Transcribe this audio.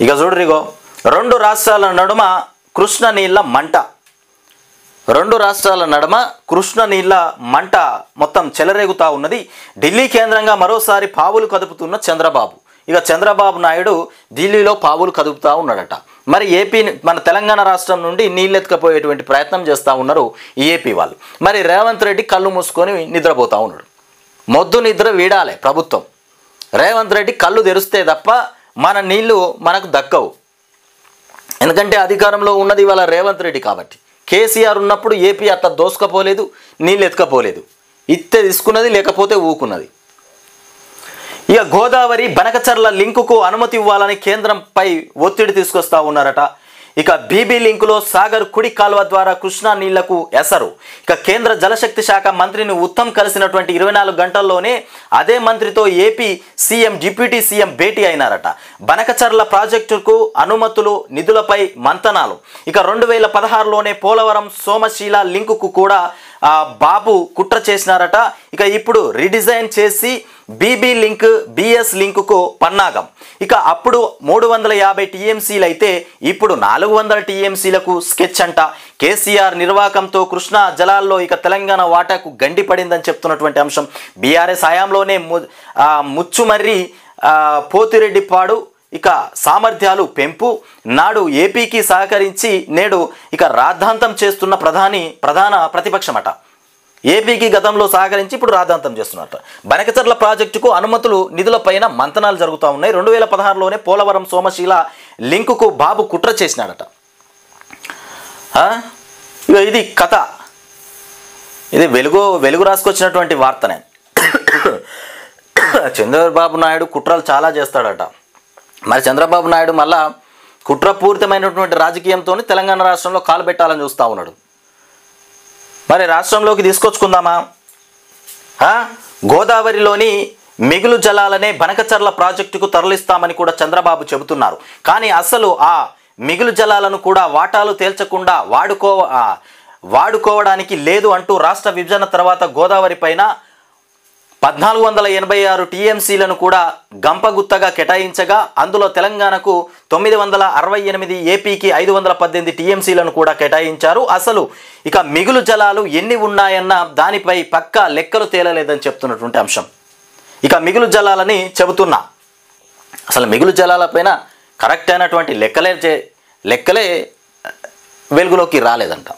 ఇక చూడరిగో రెండు రాష్ట్రాల నడుమ కృష్ణ నీళ్ళ మంట. రెండు రాష్ట్రాల నడుమ కృష్ణ నీళ్ళ మంట మొత్తం చెలరేగుతా ఉన్నది. ఢిల్లీ కేంద్రంగా మరోసారి పావులు కదుపుతున్న చంద్రబాబు. ఇక చంద్రబాబు నాయుడు ఢిల్లీలో పావులు కదుపుతూ ఉన్నాడట. మరి ఏపీ మన తెలంగాణ రాష్ట్రం నుండి నీళ్ళెత్తుకపోయేటువంటి ప్రయత్నం చేస్తూ ఉన్నారు ఈ ఏపీ వాళ్ళు. మరి రేవంత్ రెడ్డి కళ్ళు మూసుకొని నిద్రపోతూ ఉన్నాడు. మొద్దు నిద్ర వీడాలి ప్రభుత్వం. రేవంత్ రెడ్డి కళ్ళు తెరిస్తే తప్ప మన నీళ్లు మనకు దక్కవు. ఎందుకంటే అధికారంలో ఉన్నది ఇవాళ రేవంత్ రెడ్డి కాబట్టి. కేసీఆర్ ఉన్నప్పుడు ఏపీ అట్లా దోసుకపోలేదు, నీళ్ళు ఎత్తుకపోలేదు. ఇత్తే తీసుకున్నది, లేకపోతే ఊకున్నది. ఇక గోదావరి బనకచర్ల లింకుకు అనుమతి ఇవ్వాలని కేంద్రంపై ఒత్తిడి తీసుకొస్తా ఉన్నారట. ఇక బీబీ లింకులో సాగర్ కుడి కాలువ ద్వారా కృష్ణా నీళ్లకు ఎసరు. ఇక కేంద్ర జలశక్తి శాఖ మంత్రిని ఉత్తమ్ కలిసినటువంటి 24 గంటల్లోనే అదే మంత్రితో ఏపీ సీఎం డిప్యూటీ సీఎం భేటీ అయినారట. బనకచర్ల ప్రాజెక్టుకు అనుమతులు, నిధులపై మంతనాలు. ఇక 2016లోనే పోలవరం సోమశీల లింకుకు కూడా బాబు కుట్ర చేసినారట. ఇక ఇప్పుడు రీడిజైన్ చేసి బీబీ లింక్ బిఎస్ లింకుకు పన్నాగం. ఇక అప్పుడు 350 టీఎంసీలు అయితే ఇప్పుడు 400 టీఎంసీలకు స్కెచ్ అంట. కేసీఆర్ నిర్వాకంతో కృష్ణా జలాల్లో ఇక తెలంగాణ వాటాకు గండి పడిందని చెప్తున్నటువంటి అంశం. బీఆర్ఎస్ హయాంలోనే ముచ్చుమర్రి పోతిరెడ్డిపాడు ఇక సామర్థ్యాలు నాడు ఏపీకి సహకరించి నేడు ఇక రాద్ధాంతం చేస్తున్న ప్రధాన ప్రతిపక్షమట. ఏపీకి గతంలో సహకరించి ఇప్పుడు రాద్ధాంతం చేస్తున్నట్ట. బనకచర్ల ప్రాజెక్టుకు అనుమతులు, నిధులపైన మంతనాలు జరుగుతూ ఉన్నాయి. 2016లోనే పోలవరం సోమశీల లింకుకు బాబు కుట్ర చేసినాడట. ఇది కథ. ఇది వెలుగు రాసుకొచ్చినటువంటి వార్తనే. చంద్రబాబు నాయుడు కుట్రలు చాలా చేస్తాడట. మరి చంద్రబాబు నాయుడు మళ్ళా కుట్రపూరితమైనటువంటి రాజకీయంతో తెలంగాణ రాష్ట్రంలో కాలు పెట్టాలని చూస్తూ ఉన్నాడు. మరి రాష్ట్రంలోకి తీసుకొచ్చుకుందామా? గోదావరిలోని మిగులు జలాలనే బనకచర్ల ప్రాజెక్టుకు తరలిస్తామని కూడా చంద్రబాబు చెబుతున్నారు. కానీ అసలు ఆ మిగులు జలాలను కూడా వాటాలు తేల్చకుండా వాడుకోవడానికి లేదు అంటూ రాష్ట్ర విభజన తర్వాత గోదావరి పైన 1486 టీఎంసీలను కూడా గంపగుత్తగా కేటాయించగా అందులో తెలంగాణకు 968, ఏపీకి 518 టీఎంసీలను కూడా కేటాయించారు. అసలు ఇక మిగులు జలాలు ఎన్ని ఉన్నాయన్న దానిపై పక్కా లెక్కలు తేలలేదని చెప్తున్నటువంటి అంశం. ఇక మిగులు జలాలని చెబుతున్నా, అసలు మిగులు జలాలపైన కరెక్ట్ అయినటువంటి లెక్కలే వెలుగులోకి రాలేదంట.